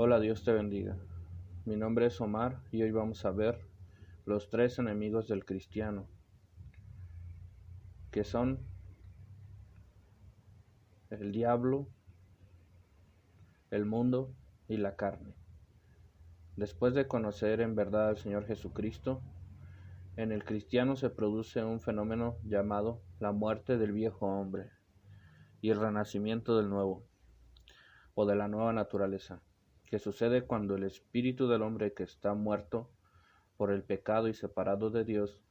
Hola, Dios te bendiga. Mi nombre es Omar y hoy vamos a ver los tres enemigos del cristiano, que son el diablo, el mundo y la carne. Después de conocer en verdad al Señor Jesucristo, en el cristiano se produce un fenómeno llamado la muerte del viejo hombre y el renacimiento del nuevo, o de la nueva naturaleza, que sucede cuando el espíritu del hombre que está muerto por el pecado y separado de Dios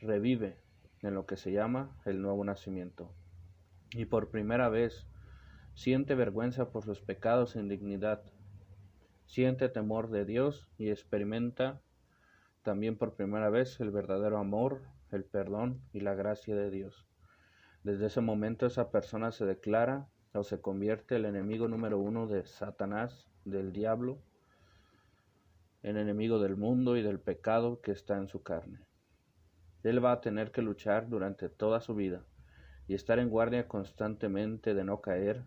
revive en lo que se llama el nuevo nacimiento, y por primera vez siente vergüenza por sus pecados e indignidad, siente temor de Dios y experimenta también por primera vez el verdadero amor, el perdón y la gracia de Dios. Desde ese momento esa persona se declara o se convierte el enemigo número uno de Satanás, del diablo, el enemigo del mundo y del pecado que está en su carne. Él va a tener que luchar durante toda su vida y estar en guardia constantemente de no caer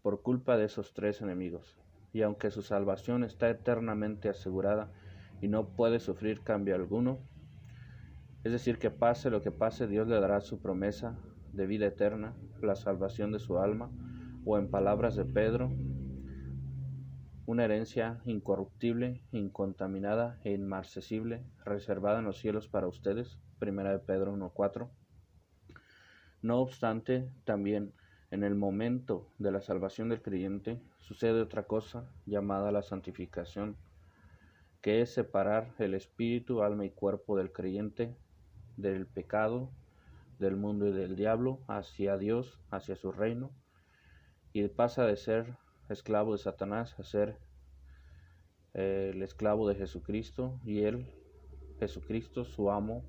por culpa de esos tres enemigos. Y aunque su salvación está eternamente asegurada y no puede sufrir cambio alguno, es decir, que pase lo que pase, Dios le dará su promesa de vida eterna, la salvación de su alma, o en palabras de Pedro, una herencia incorruptible, incontaminada e inmarcesible, reservada en los cielos para ustedes. 1 de Pedro 1:4. No obstante, también en el momento de la salvación del creyente sucede otra cosa llamada la santificación, que es separar el espíritu, alma y cuerpo del creyente del pecado, del mundo y del diablo hacia Dios, hacia su reino, y pasa de ser esclavo de Satanás a ser el esclavo de Jesucristo, y él, Jesucristo, su amo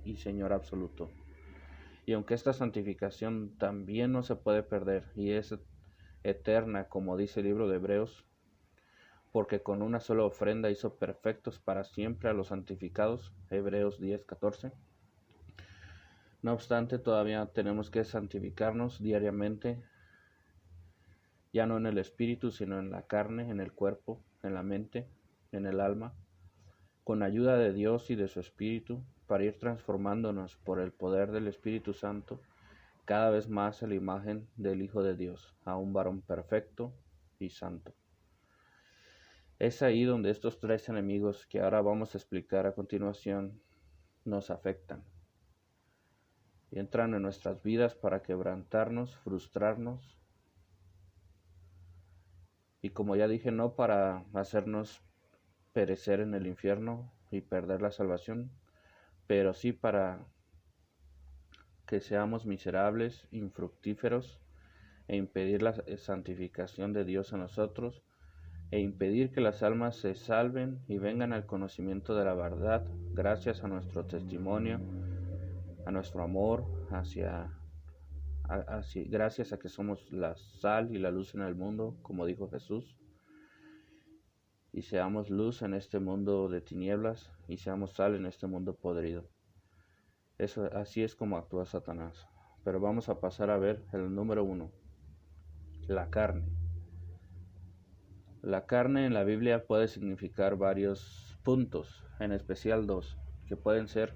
y Señor absoluto. Y aunque esta santificación también no se puede perder y es eterna, como dice el libro de Hebreos, porque con una sola ofrenda hizo perfectos para siempre a los santificados, Hebreos 10:14. No obstante, todavía tenemos que santificarnos diariamente, ya no en el espíritu, sino en la carne, en el cuerpo, en la mente, en el alma, con ayuda de Dios y de su Espíritu, para ir transformándonos por el poder del Espíritu Santo cada vez más a la imagen del Hijo de Dios, a un varón perfecto y santo. Es ahí donde estos tres enemigos que ahora vamos a explicar a continuación nos afectan y entran en nuestras vidas para quebrantarnos, frustrarnos y, como ya dije, no para hacernos perecer en el infierno y perder la salvación, pero sí para que seamos miserables, infructíferos, e impedir la santificación de Dios en nosotros, e impedir que las almas se salven y vengan al conocimiento de la verdad, gracias a nuestro testimonio, a nuestro amor, gracias a que somos la sal y la luz en el mundo, como dijo Jesús, y seamos luz en este mundo de tinieblas, y seamos sal en este mundo podrido. Así es como actúa Satanás. Pero vamos a pasar a ver el número 1, la carne. La carne en la Biblia puede significar varios puntos, en especial dos, que pueden ser: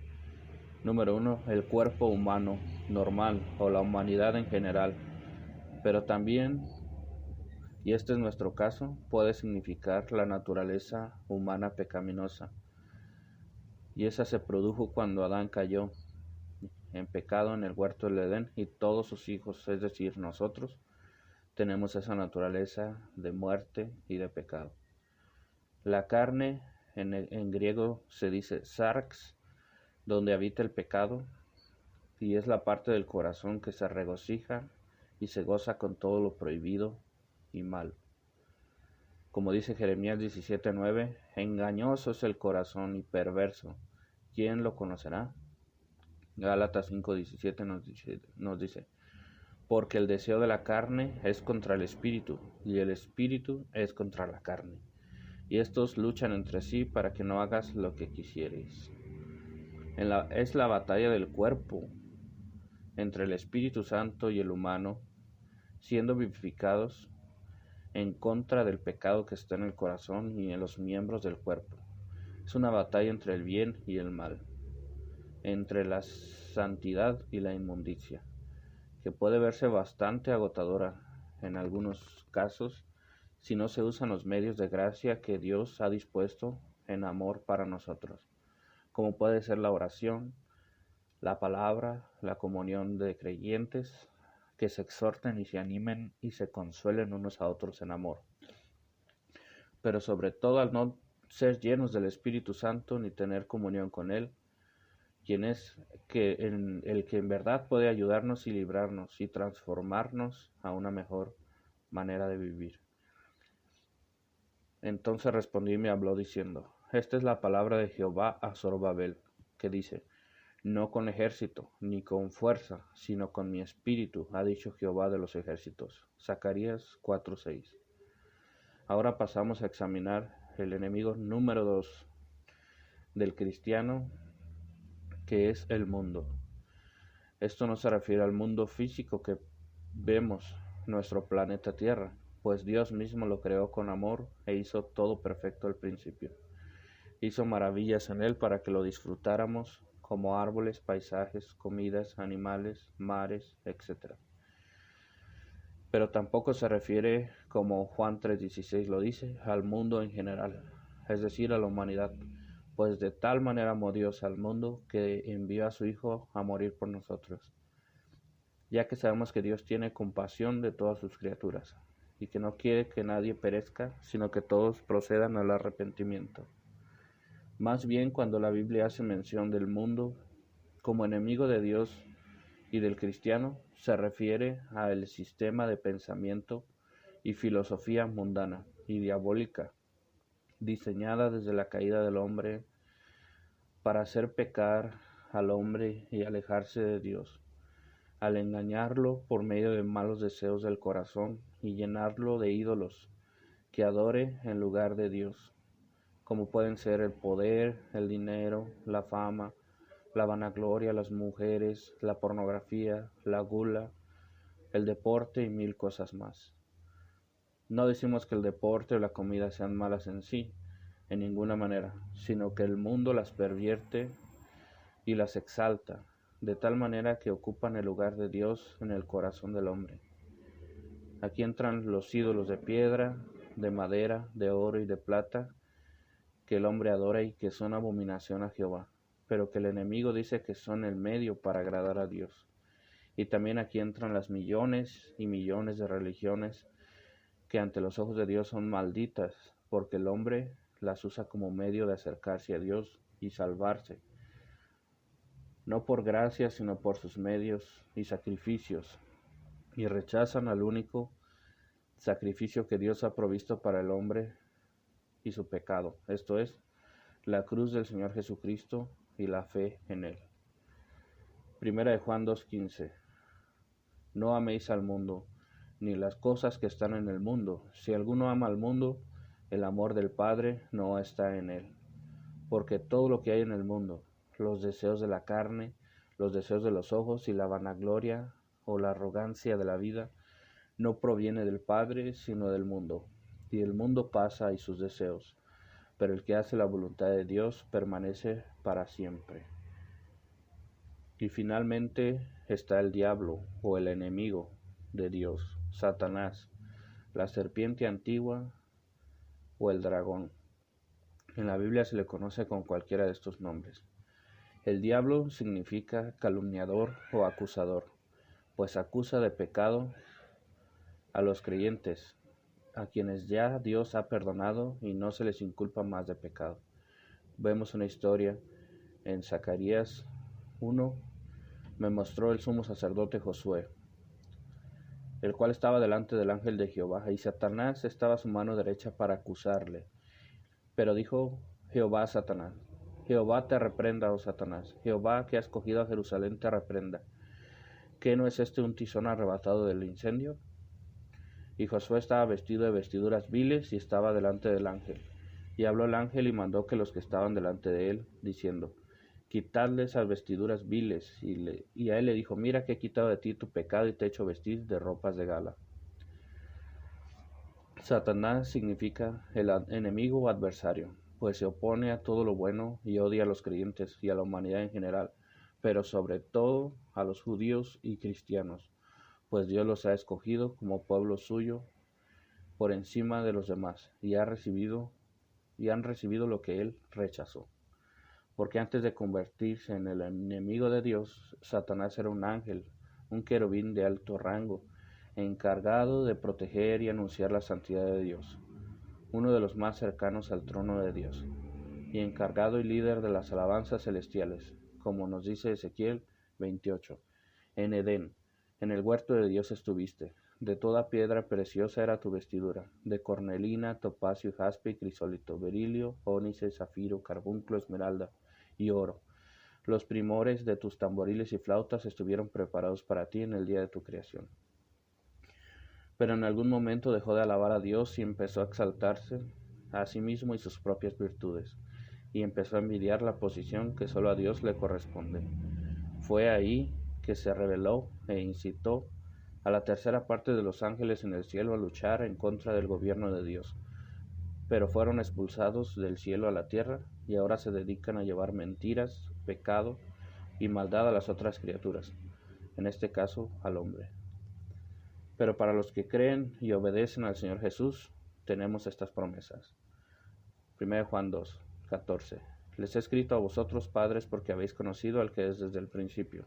número 1, el cuerpo humano normal o la humanidad en general, pero también, y este es nuestro caso, puede significar la naturaleza humana pecaminosa, y esa se produjo cuando Adán cayó en pecado en el huerto del Edén, y todos sus hijos, es decir, nosotros, tenemos esa naturaleza de muerte y de pecado. La carne en griego se dice sarx, donde habita el pecado, y es la parte del corazón que se regocija y se goza con todo lo prohibido y mal. Como dice Jeremías 17:9, engañoso es el corazón y perverso, ¿quién lo conocerá? Gálatas 5:17 nos dice, porque el deseo de la carne es contra el espíritu, y el espíritu es contra la carne, y estos luchan entre sí para que no hagas lo que quisierais. Es la batalla del cuerpo entre el Espíritu Santo y el humano, siendo vivificados, en contra del pecado que está en el corazón y en los miembros del cuerpo. Es una batalla entre el bien y el mal, entre la santidad y la inmundicia, que puede verse bastante agotadora en algunos casos si no se usan los medios de gracia que Dios ha dispuesto en amor para nosotros, como puede ser la oración, la palabra, la comunión de creyentes, que se exhorten y se animen y se consuelen unos a otros en amor. Pero sobre todo al no ser llenos del Espíritu Santo ni tener comunión con Él, quien es el que en verdad puede ayudarnos y librarnos y transformarnos a una mejor manera de vivir. Entonces respondió y me habló diciendo: Esta es la palabra de Jehová a Zorobabel, que dice: No con ejército, ni con fuerza, sino con mi espíritu, ha dicho Jehová de los ejércitos. Zacarías 4:6. Ahora pasamos a examinar el enemigo número 2 del cristiano, que es el mundo. Esto no se refiere al mundo físico que vemos, nuestro planeta Tierra, pues Dios mismo lo creó con amor e hizo todo perfecto al principio. Hizo maravillas en él para que lo disfrutáramos, como árboles, paisajes, comidas, animales, mares, etc. Pero tampoco se refiere, como Juan 3:16 lo dice, al mundo en general, es decir, a la humanidad, pues de tal manera amó Dios al mundo que envió a su Hijo a morir por nosotros, ya que sabemos que Dios tiene compasión de todas sus criaturas, y que no quiere que nadie perezca, sino que todos procedan al arrepentimiento. Más bien, cuando la Biblia hace mención del mundo como enemigo de Dios y del cristiano, se refiere al sistema de pensamiento y filosofía mundana y diabólica, diseñada desde la caída del hombre para hacer pecar al hombre y alejarse de Dios, al engañarlo por medio de malos deseos del corazón y llenarlo de ídolos que adore en lugar de Dios, como pueden ser el poder, el dinero, la fama, la vanagloria, las mujeres, la pornografía, la gula, el deporte y mil cosas más. No decimos que el deporte o la comida sean malas en sí, en ninguna manera, sino que el mundo las pervierte y las exalta, de tal manera que ocupan el lugar de Dios en el corazón del hombre. Aquí entran los ídolos de piedra, de madera, de oro y de plata, que el hombre adora y que son abominación a Jehová, pero que el enemigo dice que son el medio para agradar a Dios. Y también aquí entran las millones y millones de religiones que ante los ojos de Dios son malditas, porque el hombre las usa como medio de acercarse a Dios y salvarse, no por gracia, sino por sus medios y sacrificios, y rechazan al único sacrificio que Dios ha provisto para el hombre y su pecado, esto es, la cruz del Señor Jesucristo y la fe en Él. Primera de Juan 2:15. No améis al mundo, ni las cosas que están en el mundo. Si alguno ama al mundo, el amor del Padre no está en él. Porque todo lo que hay en el mundo, los deseos de la carne, los deseos de los ojos y la vanagloria o la arrogancia de la vida, no proviene del Padre, sino del mundo. Y el mundo pasa y sus deseos, pero el que hace la voluntad de Dios permanece para siempre. Y finalmente está el diablo o el enemigo de Dios, Satanás, la serpiente antigua o el dragón. En la Biblia se le conoce con cualquiera de estos nombres. El diablo significa calumniador o acusador, pues acusa de pecado a los creyentes, a quienes ya Dios ha perdonado y no se les inculpa más de pecado. Vemos una historia en Zacarías 1. Me mostró el sumo sacerdote Josué, el cual estaba delante del ángel de Jehová, y Satanás estaba a su mano derecha para acusarle. Pero dijo Jehová a Satanás: Jehová te reprenda, oh Satanás, Jehová que ha escogido a Jerusalén te reprenda. ¿Qué no es este un tizón arrebatado del incendio? Y Josué estaba vestido de vestiduras viles y estaba delante del ángel. Y habló el ángel y mandó que los que estaban delante de él, diciendo: Quitadle esas vestiduras viles. Y a él le dijo: Mira que he quitado de ti tu pecado y te he hecho vestir de ropas de gala. Satanás significa el enemigo o adversario, pues se opone a todo lo bueno y odia a los creyentes y a la humanidad en general, pero sobre todo a los judíos y cristianos, pues Dios los ha escogido como pueblo suyo por encima de los demás y han recibido lo que él rechazó. Porque antes de convertirse en el enemigo de Dios, Satanás era un ángel, un querubín de alto rango, encargado de proteger y anunciar la santidad de Dios, uno de los más cercanos al trono de Dios, y encargado y líder de las alabanzas celestiales, como nos dice Ezequiel 28. En Edén, en el huerto de Dios estuviste, de toda piedra preciosa era tu vestidura, de cornelina, topacio, jaspe y crisólito, berilio, ónice, zafiro, carbunclo, esmeralda y oro. Los primores de tus tamboriles y flautas estuvieron preparados para ti en el día de tu creación. Pero en algún momento dejó de alabar a Dios y empezó a exaltarse a sí mismo y sus propias virtudes, y empezó a envidiar la posición que solo a Dios le corresponde. Fue ahí que se rebeló e incitó a la tercera parte de los ángeles en el cielo a luchar en contra del gobierno de Dios, pero fueron expulsados del cielo a la tierra y ahora se dedican a llevar mentiras, pecado y maldad a las otras criaturas, en este caso al hombre. Pero para los que creen y obedecen al Señor Jesús, tenemos estas promesas. 1 Juan 2, 14. Les he escrito a vosotros, padres, porque habéis conocido al que es desde el principio.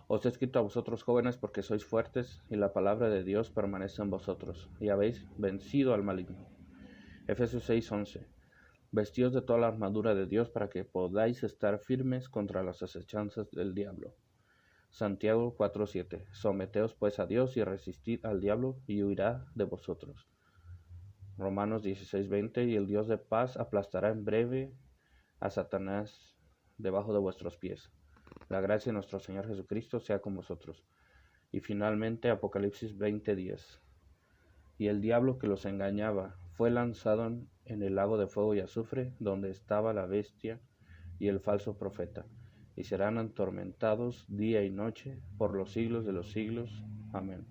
Os he escrito a vosotros, jóvenes, porque sois fuertes, y la palabra de Dios permanece en vosotros, y habéis vencido al maligno. Efesios 6, 11. Vestíos de toda la armadura de Dios para que podáis estar firmes contra las acechanzas del diablo. Santiago 4:7. Someteos pues a Dios y resistid al diablo y huirá de vosotros. Romanos 16:20. Y el Dios de paz aplastará en breve a Satanás debajo de vuestros pies. La gracia de nuestro Señor Jesucristo sea con vosotros. Y finalmente Apocalipsis 20:10. Y el diablo que los engañaba fue lanzado en el lago de fuego y azufre, donde estaba la bestia y el falso profeta, y serán atormentados día y noche por los siglos de los siglos. Amén.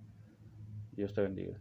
Dios te bendiga.